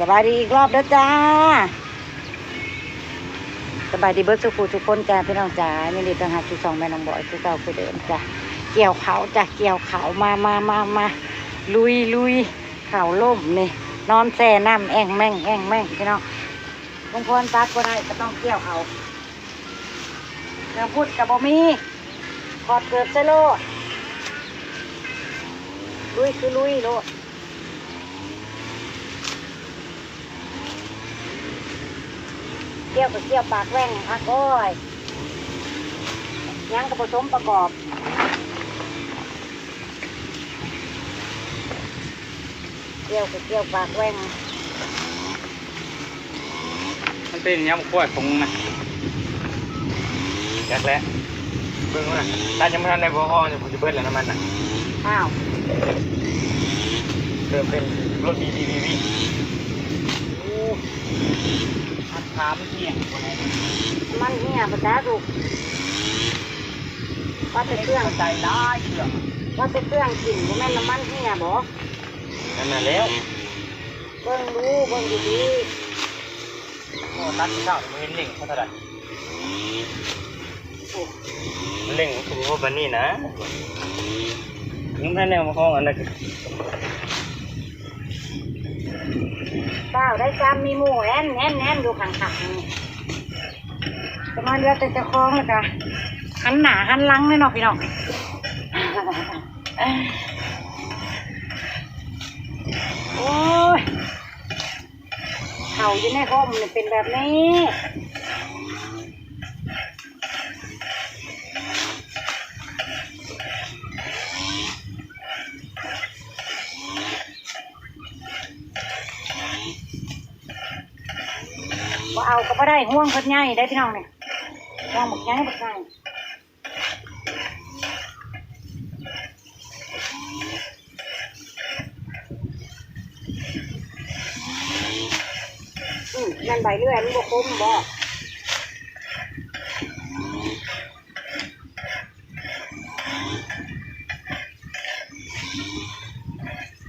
สบายดีอีกรอบเด้อจ้าสบายดีเบิร์ดสุขุทุกคนจ้าพี่น้องจ้ายินดีต้อนรับสู่ช่องแม่น้องบอยคือเก่าคือเดิมจ้าเกี่ยวเขาจ้าเกี่ยวเขามาลุยเขาล่มนี่นอนแช่น้ำแอ่งแม่งพี่น้องบางคนตัดก็ได้ก็ต้องเกี่ยวเอาเรื่องพูดกับบ่มีขอดเกือบเซโลลุยโลดเกี่ยวกับเกี่ยวปากแว่งพักก้อยยังกับผสมประกอบเกี่ยวกับเกี่ยวปากแว่งมันเป็นยำขวดคงนะแรกแล้วเบิ่งว่าถ้ายังไม่ทันได้พอห้องเนี่ยผมจะเบิ้ลแล้วน้ำมันน่ะอ้าวเริ่มเป็นรถบีอัดขามันเที่ยงมันเนี่ยภาษาถูกว่าจะเครื่องใจร้ายเครื่องว่าจะเครื่องกลิ่นบ่แม่นน้ำมันเนี่ยบ่นั่นน่ะแล้วเบิ่งดีโอ้ตัดเช้ามันเห็นเล่งเขาเท่าไหร่เล่งคือพวกบันนี่นะถึงแค่แนวมาห้องอันนั้นเปล่าได้ซ้ำมีหมูแน่นอยู่ข้างๆนี่จะมาเรือแต่จะคล้องเลยจ้ะหันหน้าหันหลังเลยเนาะพี่น้องโอ้ยเขาอยู่ในห้องมันเป็นแบบนี้ว่าเอาก็ไม่ได้ห่วงเพิ่นใหญ่ได้พี่น้องเนี่ยห่วงบักใหญ่นั่นใบเลื่อยมันบกคมบ่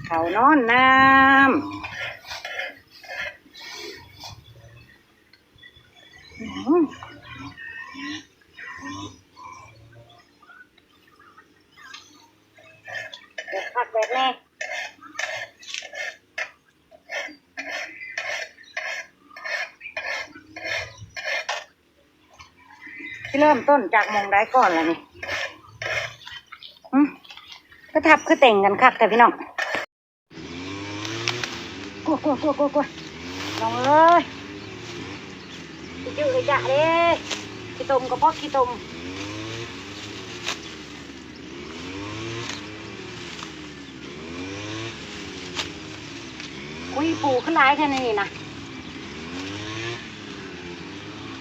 เขานอนน้ำผักแบบแม่ที่เริ่มต้นจากมองได้ก่อนแล้วนี่ก็ทับคือแต่งกันคักแต่พี่น้องกลัวน้องเอ้ยจืดเลยจ้ะเด้ขี้ตมก็เพราะขี้ตมคุยปูขึ้นร้ายแค่นี้นะ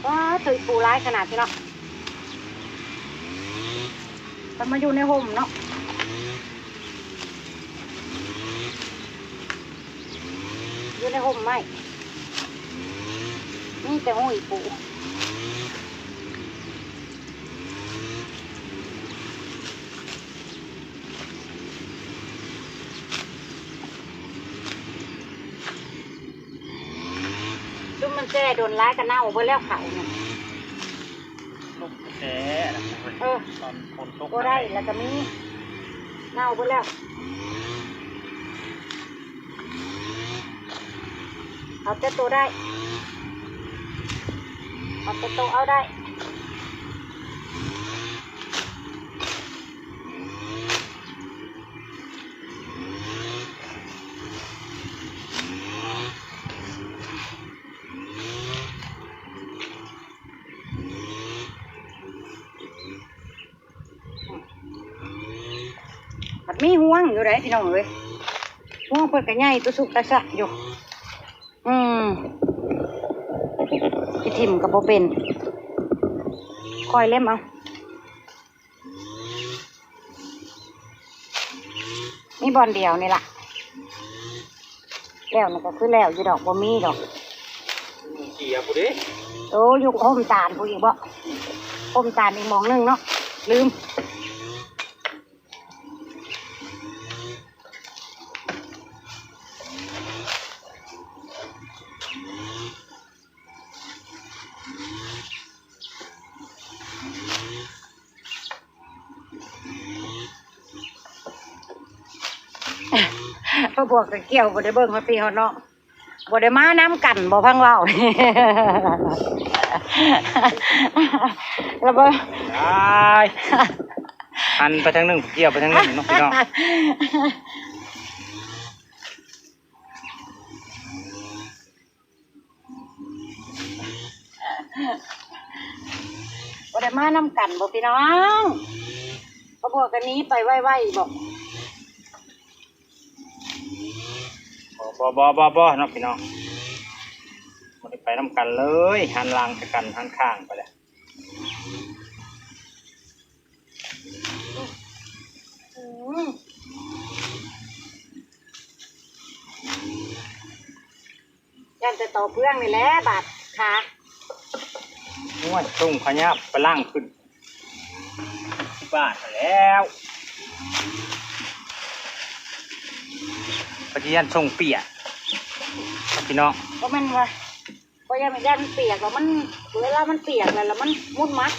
ว้าตุยปูร้ายขนาดที่เนาะมันมาอยู่ในห่มเนาะอยู่ในห่มไหมนี่แต่ห้อยปูจุ่มมันแช่โดนร้ายกันเน่าไปแล้วเขาเนี่ยลูกแช่ตอนฝนตกก็ได้แล้วก็มีเน่าไปแล้วเอาแต่ตัวได้เอาแต่ตัวเอาได้มีห่วงอยู่ไหนพี่น้องเลยห่วงเปิดกระไงตัวสุกตะสะอยู่พี่ทิมกับโบเป็นคอยเล่มเอามีบอลเดียวนี่ล่ะแล้วนี่ก็คือแล้วอยู่ดอกบ่มีดอกเกี่ยวกูดิโอ้ยุคโฮมตาลผู้หญิงบ่โฮมตาลอีกมองนึงเนาะลืม ม พ่อบวกกับเกี่ยวบ่ได้เบิ่งฮอดพี่ฮอดน้องบ่ได้มาน้ำกันบ่พังเว้า แล้วบ่ ได้หันไปทางหนึงเกี่ยวไปทางหนึงเนาะพี่น้องบ่ได้มาน้ำกันบ่พี่น้องพ่อบวกกันนี้ไปไว้ๆบอก บ่เนาะพี่น้องบ่ได้ไปนํกันเลยหันหลังไปกันหันข้างไปเลย ยันจะต่อเพื่องนี่แหละบาดขา นวดตุ้งขยับไปล่างขึ้นที่บ้านแล้วปฏิญาณทรงเปียกครับพี่น้อง ก็มันว่าก็ยังมันยันเปียกแล้วมันเวลามันเปียกแล้วมันมุดมัด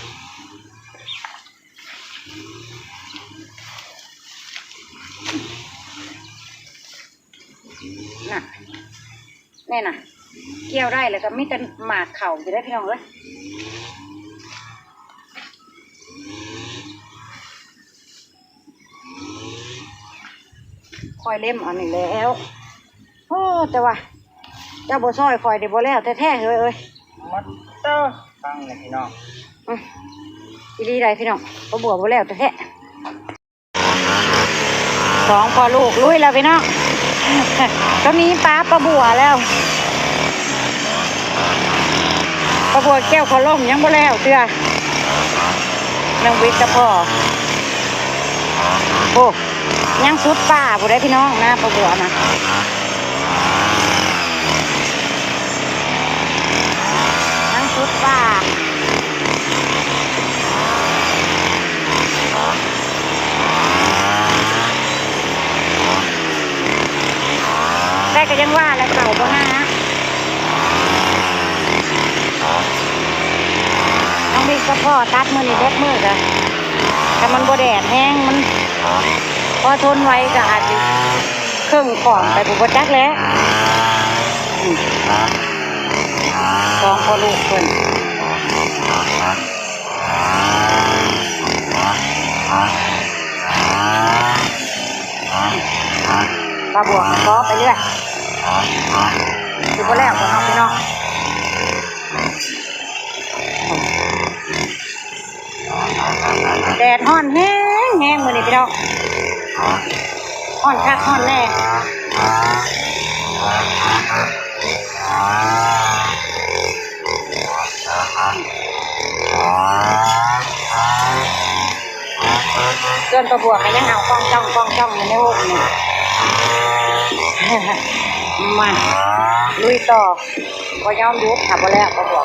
น่ะแน่น่ะเกี่ยวได้เลยก็มีแต่หมากเข่าจะได้พี่น้องเลยคอยเล่มอันนี้แล้วโอ้แต่ว่าเจ้าบัวซอยคอยเดี๋ยวบัวแล้วแท้ๆเอ้ย มัดเตอร์ฟังเลยพี่น้อง อีรีได้พี่น้องบัวบัวแล้วแท้ๆสองพอลูกลุยแล้วพี่น้องก็มีปลาปลาบัวแล้วปลาบัวแก้วขอล่มยังบัวแล้วเตือนางวิทย์กับพ่อโอ้ยังสุดป่าบัวได้พี่น้องนะปลาบัวนะยังสุดป่าได้ก็ยังว่าแล้วเก่าบ่นะน้องบิ๊กกับพ่อตัดมือนี่เด็ดมือจ้ะแต่มันบ่แดดแห้งมันพอทนไว้ก็อาจจะเครื่องของไปบุบจักแล้วสองพอลูกคนปลาบวกก็ไปเรื่อยดูพอแล้วก็เอาไปนอกแดดฮ้อนแห้งแห้งมือนี่พี่น้องฮ้อนคักฮ้อนแน่เกินประบวกกันยังเอากล้องจ้องอยู่ในห้องนี่ มาลุยต่อก็ย้อมยุบขับมาแล้วประบวก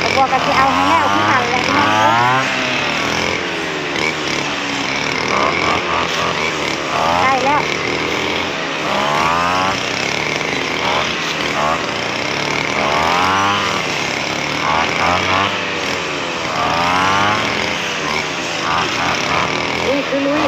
ประบวกกันที่เอาให้แล้วที่ทันเลยพี่น้องได้แล้วลุยคือลุย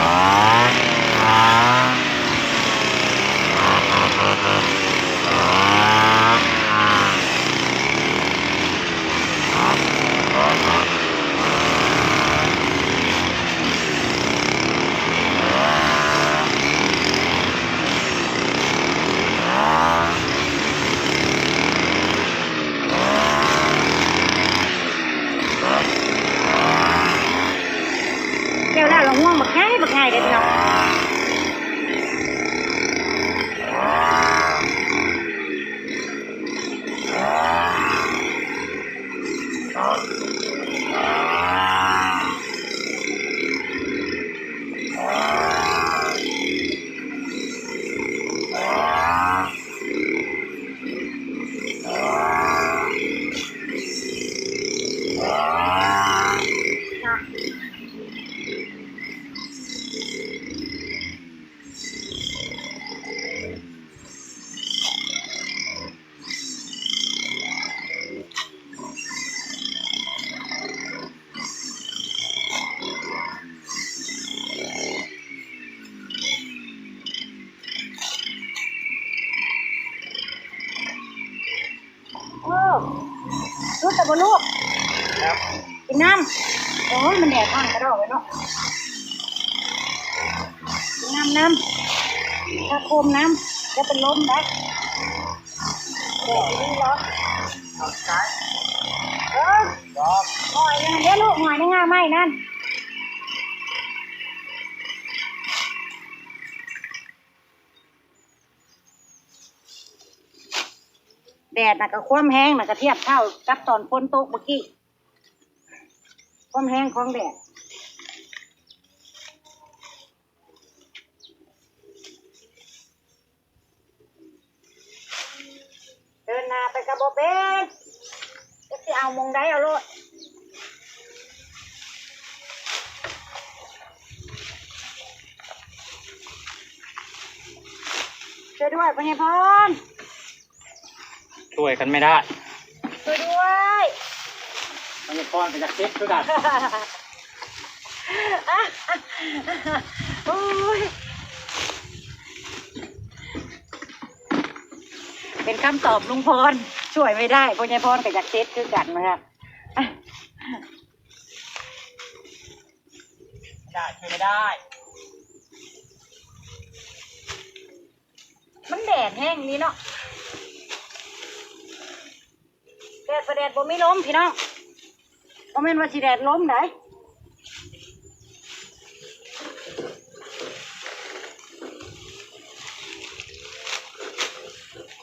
บ่ลูก ครับ กินน้ำโอ้ยมันแดดมากกระดอกเลยเนาะกินน้ำถ้าโคมน้ำจะเป็นลมได้แดดนี่ร้อน เอาซ้าย ยอมหอยนึงเดี๋ยวลูกหอยนึงง่ายไหมนั่นแดดน่ะก็ความแห้งน่ะก็เทียบเท่ากับตอนฝนตกเมื่อกี้ความแห้งของแดดเดินหน้าไปกับโบเป็นจะสิเอามงได้เอาโลดช่วยด้วยพญพร ช่วยกันไม่ได้ ช่วยด้วย มันจะป้อนไปจากเซ็ตด้วยกัน โอ้ยเป็นคำตอบลุงพรช่วยไม่ได้พญพรกับจากเซตคือกันนะครับ ไม่ได้ช่วยไม่ได้ มันแดดแห้งนี้เนาะแดดประแดดบ่มีลมพี่น้องบ่แม่นว่าสิแดดลมไหน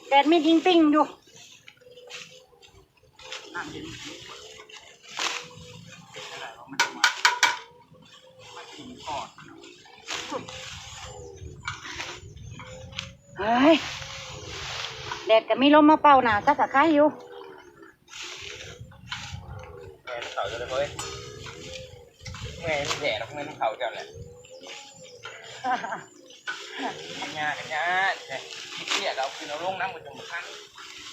แดดมีทิ้งปิ้งอยู่ น้ำเย็นเป็นอะไรวะมันจะมากินก่อน เฮ้ยแดดก็มีลมมาเป่าหนาสักกะใครอยู่ แม่เขาจะเลยเฮ้ยแม่แย่แล้วแม่เขาจะแหละกันยาเนี่ยคิดเนี่ยเราคือเราลงน้ำมันจะมาขั้น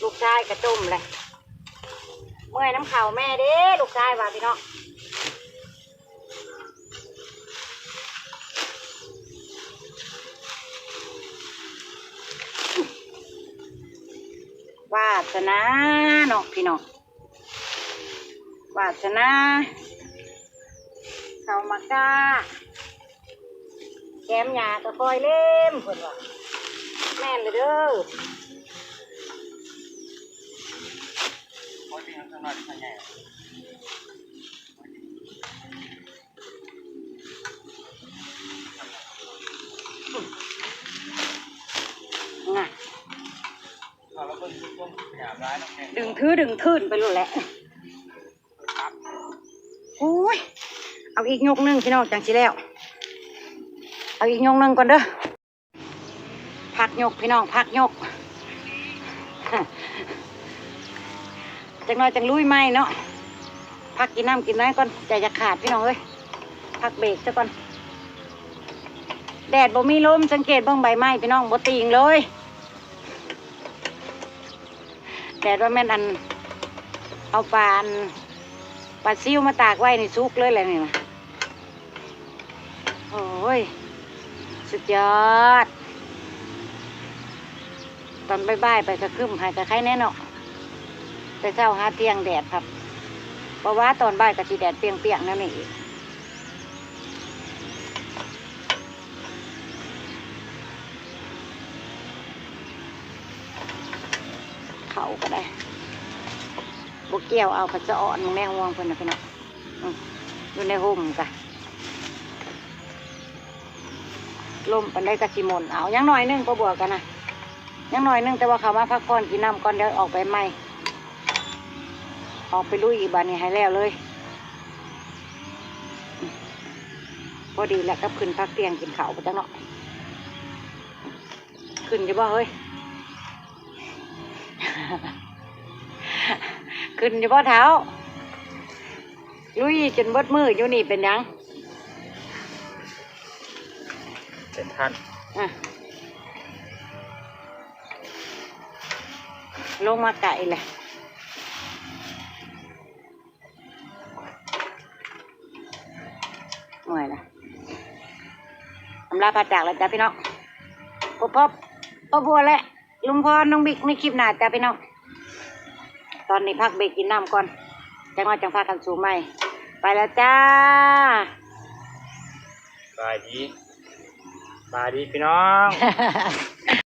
ลูกชายกระจุ่มเลยเมื่อยน้ำเข่าแม่เด้ลูกชายว่าพี่น้องวาสนาเนาะพี่น้องวาสนาเข้ามากาแก้มหยาก็คอยเล่มเพิ่นว่าแม่นเลยเด้อ โอ้ยพี่น้องข้างนอกที่ใหญ่ น่ะ เราแล้วก็ต้นหยาบร้ายน้องแม่ ดึงทื่นไปเลยแหละโอ้ยเอาอีกยกหนึ่งพี่น้องจังสิแล้วเอาอีกยกหนึ่งก่อนเด้อพักยกพี่น้องพักยกจังน้อยจังลุยไหมเนาะพักกินน้ำกินน้ำก่อนใจจะขาดพี่น้องเอ้ยพักเบรกซะก่อนแดดบ่มีลมสังเกตเบ้างใบไม้พี่น้องบ่ติงเลยแดดว่าแม่นอันเอาปลาซิวมาตากไว้ในซุกเลยแหละนี่นะโอ้ยสุดยอดตอนบ่ายๆไปกระคึ่มหายกระไข่แน่เนาะแต่เช้าหาเตียงแดดครับเพราะว่าตอนบ่ายกะสีแดดเปรียงๆนั่นนี่อีกเขาก็ได้บกเกี่ยวเอาผัดจะอ่อนมึงแน่ห่วงเพิ่นนะพี่น้องอยู่ในห่มจ้ะลมปันได้กะสิมนเอายังหน่อยนึงก็บวกกันนะยังหน่อยนึงแต่ว่าเขามาพักผ่อนกินน้ำก่อนเดี๋ยวออกไปใหม่ออกไปลุยอีกบ้านนี้ให้แล้วเลยพอดีแหละก็ขึ้นพักเตียงกินข้าวไปจังเนาะขึ้นจะบ่เฮ้ย ขึ้นจะบ่เท้าลุยจนเบิดมืออยู่นี่เป็นยัง เป็นท่าน อ่ะลงมาไก่เลยหน่วยละอำลาพาจากแล้วจ้ะพี่น้องพบบัวและลุงพรน้องบิ๊กในคลิปหน้าจ้ะพี่น้องตอนนี้พักเบรกกินน้ำก่อน จังหวะจังพากันสู่ใหม่ไปแล้วจ้า บายดีพี่น้อง